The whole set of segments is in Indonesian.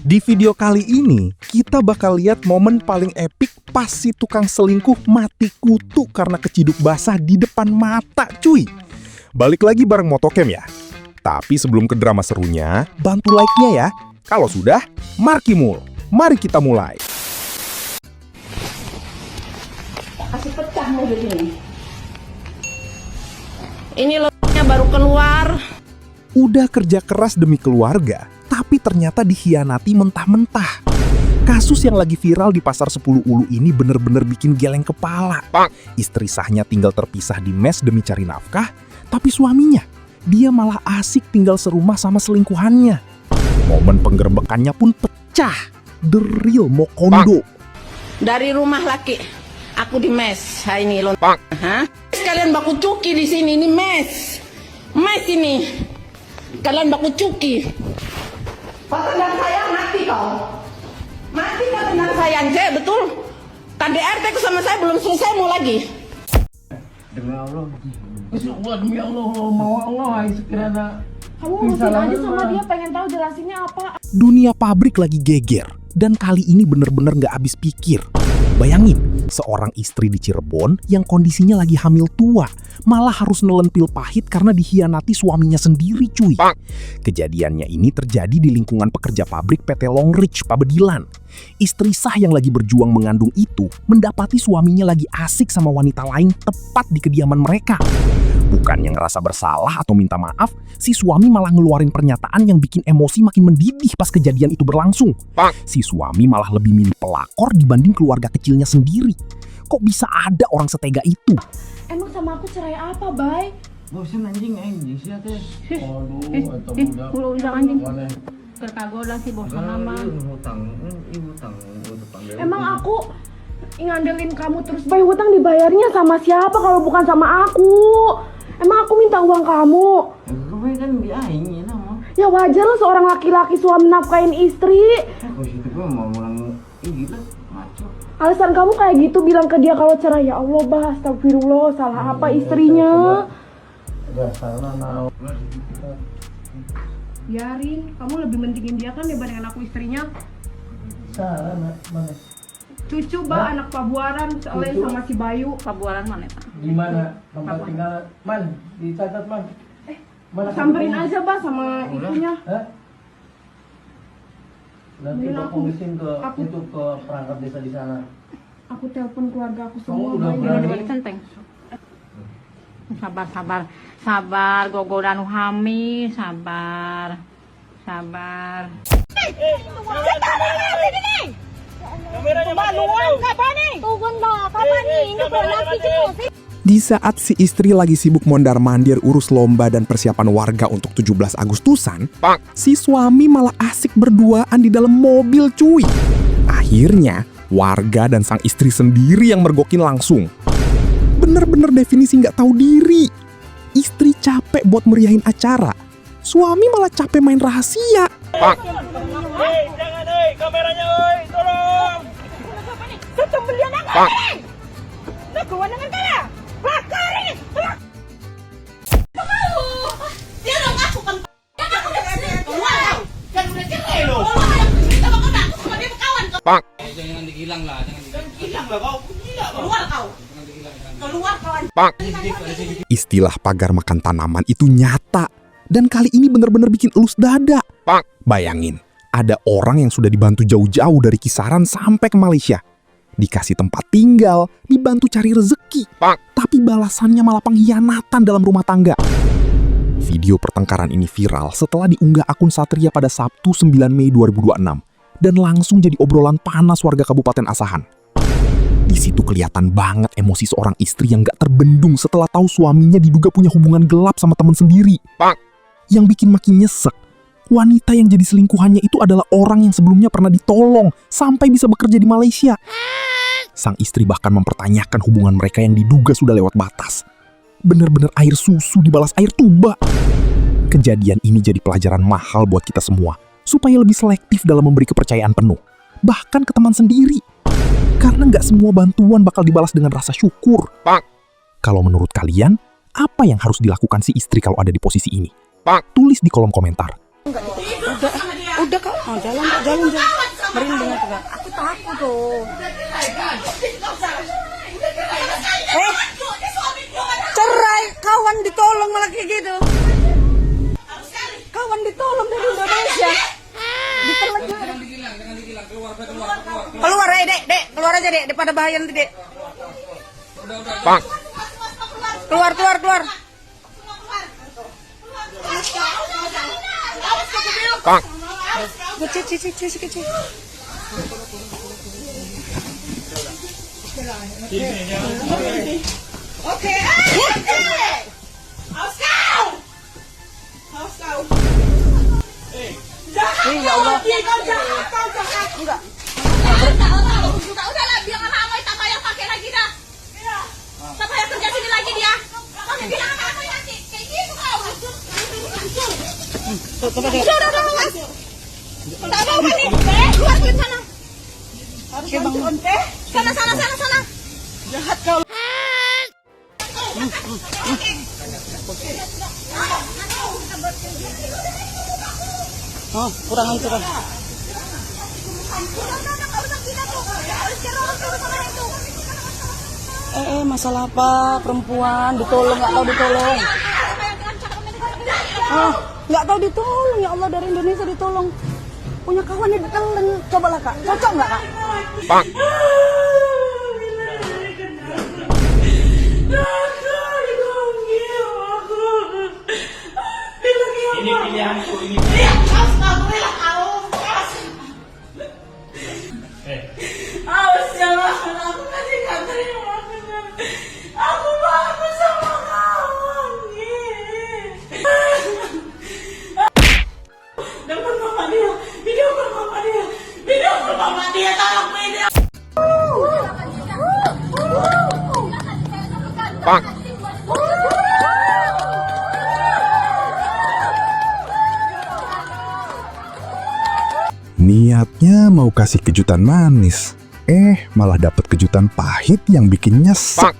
Di video kali ini, kita bakal lihat momen paling epik pas si tukang selingkuh mati kutu karena keciduk basah di depan mata, cuy. Balik lagi bareng Motocam ya. Tapi sebelum ke drama serunya, bantu like-nya ya. Kalau sudah, Markimul. Mari kita mulai. Kasih pecah mobil ini. Ini logonya baru keluar. Udah kerja keras demi keluarga, tapi ternyata dikhianati mentah-mentah. Kasus yang lagi viral di Pasar 10 Ulu ini bener-bener bikin geleng kepala. Istri sahnya tinggal terpisah di mes demi cari nafkah, tapi suaminya, dia malah asik tinggal serumah sama selingkuhannya. Momen penggerbekannya pun pecah. The real Mokondo. Dari rumah laki, aku di mes. Hai ini lo. Hah? Kalian baku cuki di sini, ini mes. Mes ini. Kalian baku cuki. Patendang saya mati kau. Mati patendang saya, Ance, betul. KDRT ku sama saya belum selesai, mau lagi. Demi Allah. Demi Allah, mau Allah sekiranya. Kamu ngurusin aja sama dia, pengen tahu jelasinnya apa. Dunia pabrik lagi geger, dan kali ini bener-bener gak habis pikir. Bayangin, seorang istri di Cirebon yang kondisinya lagi hamil tua, malah harus nelen pil pahit karena dikhianati suaminya sendiri, cuy. Kejadiannya ini terjadi di lingkungan pekerja pabrik PT Longreach, Pabedilan. Istri sah yang lagi berjuang mengandung itu mendapati suaminya lagi asik sama wanita lain tepat di kediaman mereka. Bukannya ngerasa bersalah atau minta maaf, si suami malah ngeluarin pernyataan yang bikin emosi makin mendidih pas kejadian itu berlangsung. Si suami malah lebih milih pelakor dibanding keluarga kecilnya sendiri. Kok bisa ada orang setega itu? Emang sama aku cerai apa, Bay? Bosan anjing sih teh. Aduh, eta budak. Udah anjing. Mana? Terkagoda sih bosan nama. Ibu tang Emang aku ngandelin kamu terus, Bay, hutang dibayarnya sama siapa kalau bukan sama aku? Emang aku minta uang kamu? Gue kan biayain nama. Ya wajar lah seorang laki-laki suami nafkain istri. Aku situ gue mau mulang gitu ngaco. Alasan kamu kayak gitu bilang ke dia kalau cerai. Ya Allah, bah, astagfirullah, salah apa istrinya? Gak salah nah. Biarin, kamu lebih mentingin dia kan dibandingin aku istrinya. Salah nak mana? Cucu, bah, anak pabuaran, selain sama si Bayu. Pabuaran mana, Pak? Di mana tempat tinggal? Man, dicatat man. Mana Samperin kampungnya? aja, bah, sama ibunya. Hah? Nanti Mending gua aku- komisiin ke aku- itu ke perangkat desa di sana. Aku telepon keluarga aku Kamu semua, udah Bay. berani? Centeng. Sabar, gogo danu hamil, sabar. Di saat si istri lagi sibuk mondar-mandir urus lomba dan persiapan warga untuk 17 Agustusan, si suami malah asik berduaan di dalam mobil, cuy. Akhirnya, warga dan sang istri sendiri yang mergokin langsung. Bener-bener definisi nggak tahu diri. Istri capek buat meriahin acara, suami malah capek main rahasia. Jangan digilang lah, jangan digilang lah kau. Keluar kawan. Istilah pagar makan tanaman itu nyata. Dan kali ini bener-bener bikin elus dada. Bayangin, ada orang yang sudah dibantu jauh-jauh dari Kisaran sampai ke Malaysia. Dikasih tempat tinggal, dibantu cari rezeki. Tapi balasannya malah pengkhianatan dalam rumah tangga. Video pertengkaran ini viral setelah diunggah akun Satria pada Sabtu 9 Mei 2026. Dan langsung jadi obrolan panas warga Kabupaten Asahan. Di situ kelihatan banget emosi seorang istri yang gak terbendung setelah tahu suaminya diduga punya hubungan gelap sama teman sendiri. Yang bikin makin nyesek, wanita yang jadi selingkuhannya itu adalah orang yang sebelumnya pernah ditolong sampai bisa bekerja di Malaysia. Sang istri bahkan mempertanyakan hubungan mereka yang diduga sudah lewat batas. Bener-bener air susu dibalas air tuba. Kejadian ini jadi pelajaran mahal buat kita semua, supaya lebih selektif dalam memberi kepercayaan penuh, bahkan ke teman sendiri. Karena nggak semua bantuan bakal dibalas dengan rasa syukur. Kalau menurut kalian, apa yang harus dilakukan si istri kalau ada di posisi ini? Tulis di kolom komentar. Udah kak, jalan. Merinding aku kak. Aku takut tuh. Cerai, kawan ditolong malah kayak gitu. Kawan ditolong dari Indonesia. Ditelan juga. Jangan digilang, keluar. Keluar dek, keluar aja dek, daripada bahaya nanti dek. Udah. Keluar. Kecil. Oke. Ya Allah. Enggak. Udahlah, biar ramai tak payah pakai lagi dah. Tak payah kerja sini lagi dia. Kamu bilang apa nanti? Kayak gitu kau. Udah. Tak mau nih. Keluar sana. Oke bang. Sana. Jahat kau. Oh, kurang itu kan. Masalah apa? Perempuan ditolong nggak tahu ditolong. Nggak tahu ditolong, ya Allah, dari Indonesia ditolong. Punya kawannya ditolong. Cobalah kak, cocok nggak kak? Ini pilihanku, ini. Awas jangan, aku masih gak terima. Aku bagus sama kamu. Dapat mama dia, video call mama dia, tolong video. Niatnya mau kasih kejutan manis, malah dapat kejutan pahit yang bikin nyesek.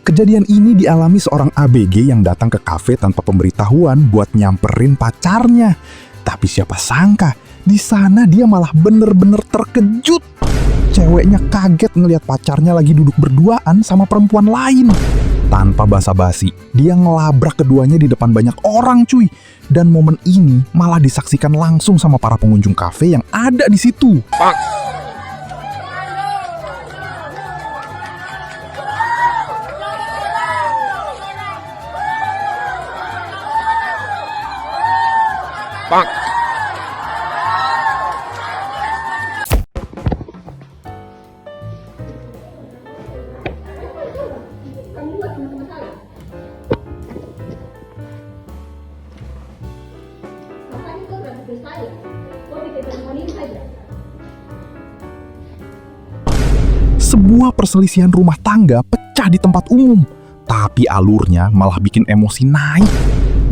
Kejadian ini dialami seorang ABG yang datang ke kafe tanpa pemberitahuan buat nyamperin pacarnya. Tapi siapa sangka, di sana dia malah bener-bener terkejut. Ceweknya kaget ngelihat pacarnya lagi duduk berduaan sama perempuan lain. Tanpa basa-basi, dia ngelabrak keduanya di depan banyak orang cuy. Dan momen ini malah disaksikan langsung sama para pengunjung kafe yang ada di situ. Sebuah perselisihan rumah tangga pecah di tempat umum, tapi alurnya malah bikin emosi naik.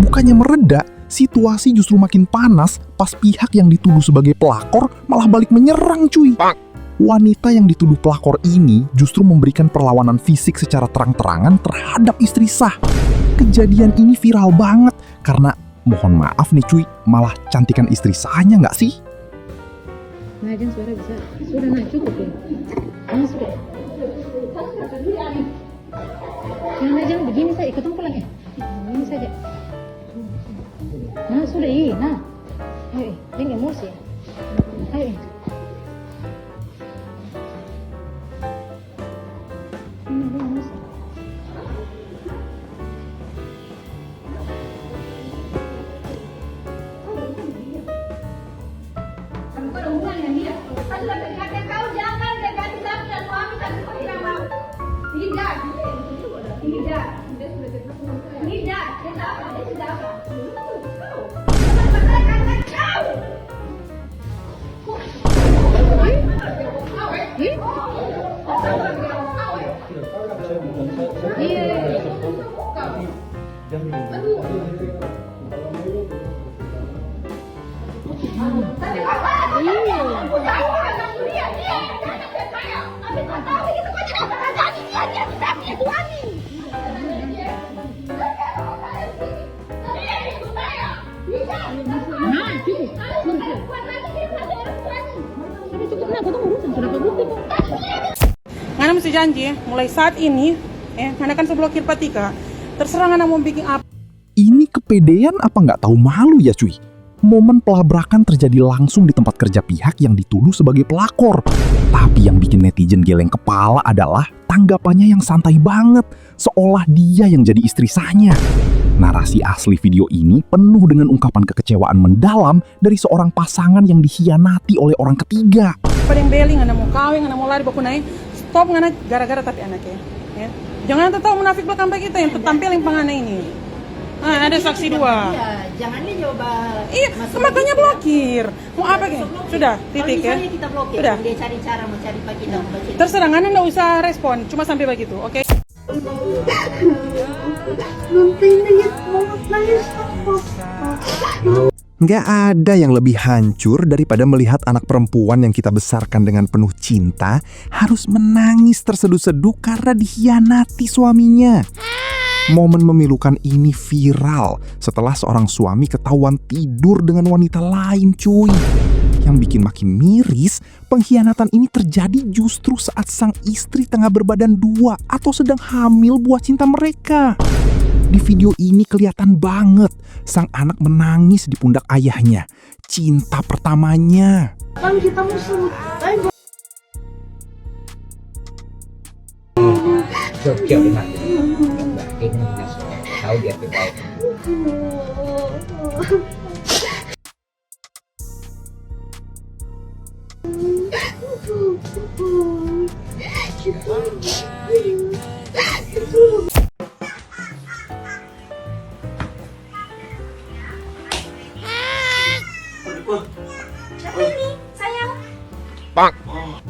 Bukannya mereda, situasi justru makin panas pas pihak yang dituduh sebagai pelakor malah balik menyerang cuy. Wanita yang dituduh pelakor ini justru memberikan perlawanan fisik secara terang-terangan terhadap istri sah. Kejadian ini viral banget karena, mohon maaf nih cuy, malah cantikan istri sahnya nggak sih? Naikkan suara bisa. Sudah naik cukup ya. Sudah. Jangan begini saya ikut pulang ya. Ini saja. Nah sudah nah. Ayo, jangan emosi ya. Ayo. Ini emosi. sudah kebukti kok. Ngana mesti janji ya, mulai saat ini Ngana kan seblokir Patika. Terserah Ngana mau bikin apa. Ini kepedean apa nggak tahu malu ya cuy? Momen pelabrakan terjadi langsung di tempat kerja pihak yang dituduh sebagai pelakor. Tapi yang bikin netizen geleng kepala adalah tanggapannya yang santai banget, seolah dia yang jadi istri sahnya. Narasi asli video ini penuh dengan ungkapan kekecewaan mendalam dari seorang pasangan yang dikhianati oleh orang ketiga. Pada yang beling, Ngana mau kawin, Ngana mau lari baku naik. Stop Ngana gara-gara tapi anaknya. Ya. Jangan tahu munafik belakang kita yang tertampil yang pangana ini. Nah, ada saksi dua. Iya, jangan dia coba. Iya, makanya blokir. Mau apa gitu? Sudah, titik ya. Kita blokir, Sudah. dia cari cara mau cari Pak kita. Terserah, Ngana nggak usah respon, cuma sampai begitu, oke? Nggak ada yang lebih hancur daripada melihat anak perempuan yang kita besarkan dengan penuh cinta harus menangis terseduh-seduh karena dikhianati suaminya. Momen memilukan ini viral setelah seorang suami ketahuan tidur dengan wanita lain cuy. Yang bikin makin miris, pengkhianatan ini terjadi justru saat sang istri tengah berbadan dua atau sedang hamil buah cinta mereka. Di video ini kelihatan banget sang anak menangis di pundak ayahnya, cinta pertamanya. Kan kita musuh. Tahu dia baik.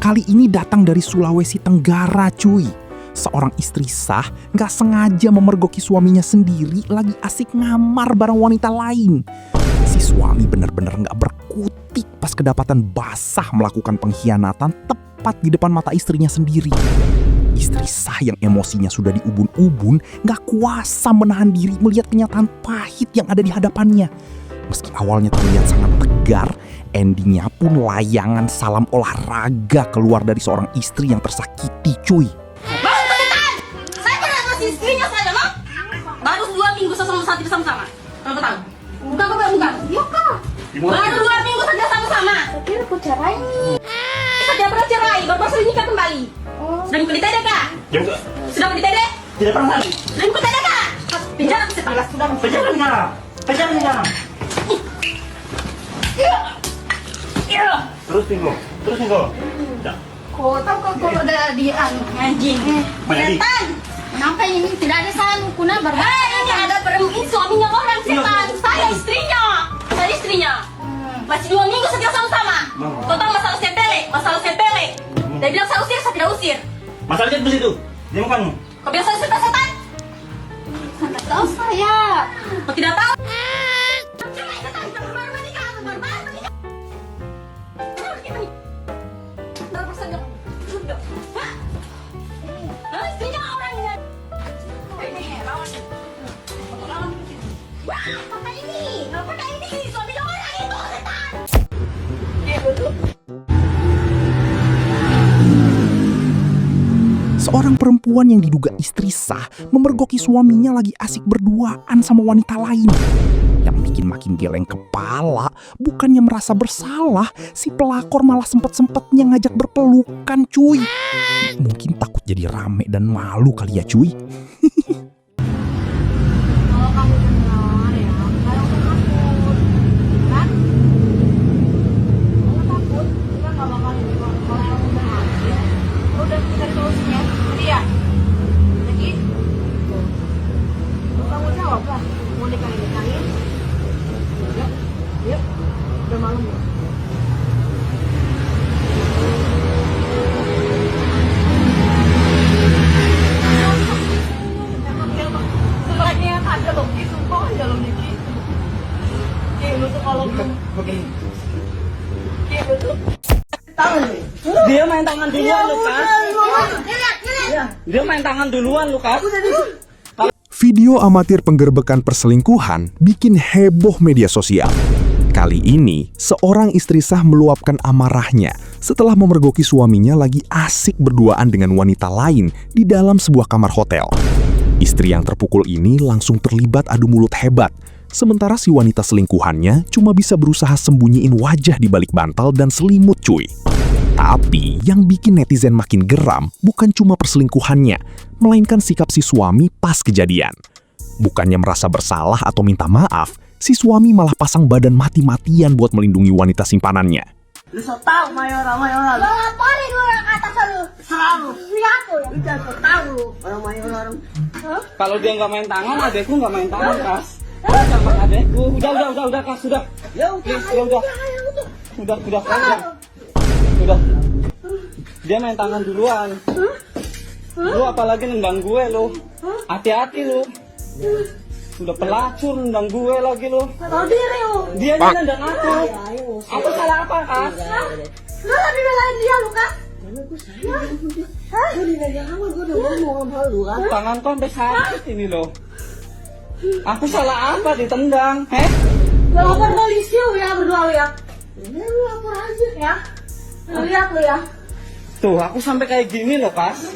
Kali ini datang dari Sulawesi Tenggara cuy. Seorang istri sah nggak sengaja memergoki suaminya sendiri lagi asik ngamar bareng wanita lain. Si suami bener-bener nggak berkutik pas kedapatan basah melakukan pengkhianatan tepat di depan mata istrinya sendiri. Istri sah yang emosinya sudah diubun-ubun nggak kuasa menahan diri melihat kenyataan pahit yang ada di hadapannya. Meski awalnya terlihat sangat tegar, endingnya pun layangan salam olahraga keluar dari seorang istri yang tersakiti cuy. Saya pernah ngasih istrinya saya, loh. Baru 2 minggu sama-sama sama-sama. Kamu tahu? Bukan. Iya, Kak. Baru 2 minggu saja sama-sama. Kira aku cerai. Saya pernah cerai, baru sering nikah kembali. Sudah ikut di TD, Kak? Sudah ikut di TD? Tidak pernah. Sudah ikut TD, Kak? Penjara setelah sudah. Penjara. Terus tinggal. Kau tahu kalau ada di anjing. Setan. Kenapa ini tidak ada sanu kuna berbahaya? Ini ada perempuan suaminya orang setan. Saya istrinya. Masih 2 minggu saja sama-sama. Kau tahu masalah sepele. Dia bilang saya usir, saya tidak usir. Masalahnya di situ. Dia kamu. Kau bilang saya suka setan? Tidak tahu saya. Kau tidak tahu? Seorang perempuan yang diduga istri sah memergoki suaminya lagi asik berduaan sama wanita lain. Yang bikin makin geleng kepala, bukannya merasa bersalah, si pelakor malah sempet-sempetnya ngajak berpelukan cuy. Mungkin takut jadi rame dan malu kali ya cuy. Kalau kamu benar ya, kalau kamu takut, kan? Kamu takut, kita nggak bakal kalau kamu berhasil. Udah cari solusinya, jadi ya. Jadi, kamu jawab lah. Mau nikahin? Yuk, udah malam ya. Sebenarnya ada loh, itu kok aja loh Niki. Lu tuh kalau Dia main tangan duluan, Lukas. Dia main tangan duluan, Lukas. Video amatir penggerbekan perselingkuhan bikin heboh media sosial. Kali ini, seorang istri sah meluapkan amarahnya setelah memergoki suaminya lagi asik berduaan dengan wanita lain di dalam sebuah kamar hotel. Istri yang terpukul ini langsung terlibat adu mulut hebat, sementara si wanita selingkuhannya cuma bisa berusaha sembunyiin wajah di balik bantal dan selimut cuy. Tapi yang bikin netizen makin geram bukan cuma perselingkuhannya, melainkan sikap si suami pas kejadian. Bukannya merasa bersalah atau minta maaf, si suami malah pasang badan mati-matian buat melindungi wanita simpanannya. Lu so tau mayoral. Lo laporin orang kata lu. Selalu. Lihat tuh ya. Udah so tau lu. Orang mayoral. Kalau dia nggak main tangan, adekku nggak main tangan, Kas. Sama adekku. Udah, Kas, sudah. Ya udah. Udah. Dia main tangan duluan. Lu apalagi nendang gue lu. Hati-hati lu. Udah pelacur nendang gue lagi lu. Tahu diri lu. Dia nendang aku. Aku salah apa, Kas? Lu lebih belain dia lu kan? Tangan kau sampai sakit ini loh. Aku salah apa ditendang? Lo lapor polisi lu ya berdua lu ya. Ini lu lapor aja ya. Lu lihat lu ya. Tuh, aku sampai kayak gini loh, Kas.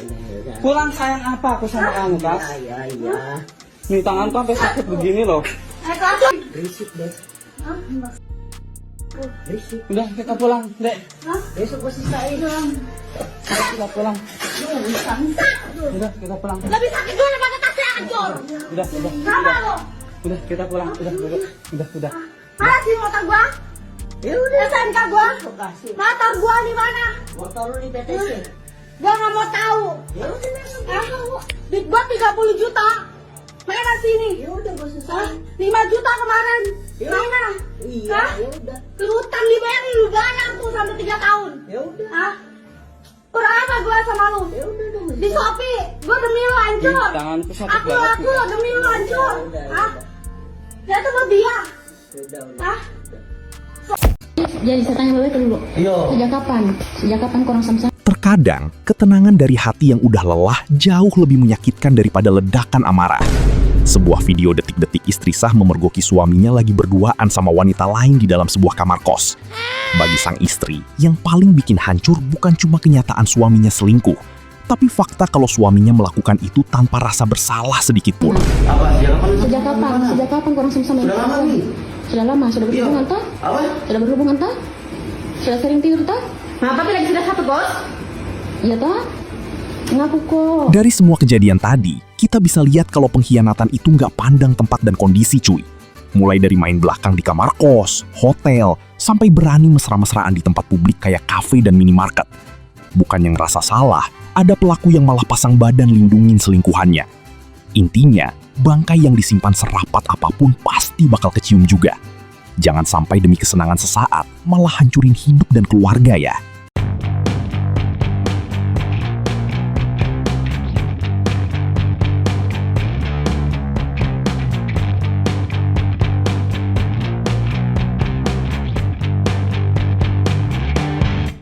Kurang sayang apa aku sama kamu, Kas? Iya. Nih tanganku sampai sakit begini loh. Berisik, Dek. Berisik. Udah kita pulang, Dek. Besok gue sisain. Kita pulang. Udah kita pulang. Lebih sakit gue daripada tasnya hancur. Udah kita pulang. Udah. Mana sih motor gua? Ya udah. SNK gua? Kasih. Motor gua di mana? Motor lu di PTC. Gua nggak mau tahu. Ya udah langsung. Duit gua 30 juta. Mana sini? Ya udah gue sisain. 5 juta kemarin. Ya. Mana? Iya, Hah? ya udah. Utang dibayarin lu ganang tuh sampai 3 tahun. Ya udah. Hah? Kurang apa gua sama lu? Ya udah dong. Di Shopee, gua demi lu hancur. Ih, tanganku sakit banget. Aku demi lu hancur. Udah. Hah? Dia tuh mau dia. Udah. Hah? Jadi saya tanya balik dulu. Iya. Sejak kapan korang sama-sama? Terkadang, ketenangan dari hati yang udah lelah jauh lebih menyakitkan daripada ledakan amarah. Sebuah video detik-detik istri sah memergoki suaminya lagi berduaan sama wanita lain di dalam sebuah kamar kos. Bagi sang istri, yang paling bikin hancur bukan cuma kenyataan suaminya selingkuh, tapi fakta kalau suaminya melakukan itu tanpa rasa bersalah sedikit pun. Sejak kapan korang sama-sama? Sudah lama nih. Sudah lama, sudah berhubungan toh? Apa? Sudah berhubungan toh? Sudah sering tidur toh? Nah, tapi lagi sudah satu bos. Iya toh? Ngaku kok. Dari semua kejadian tadi, kita bisa lihat kalau pengkhianatan itu nggak pandang tempat dan kondisi cuy. Mulai dari main belakang di kamar kos, hotel, sampai berani mesra-mesraan di tempat publik kayak kafe dan minimarket. Bukan yang rasa salah, ada pelaku yang malah pasang badan lindungin selingkuhannya. Intinya, bangkai yang disimpan serapat apapun pasti bakal kecium juga. Jangan sampai demi kesenangan sesaat, malah hancurin hidup dan keluarga ya.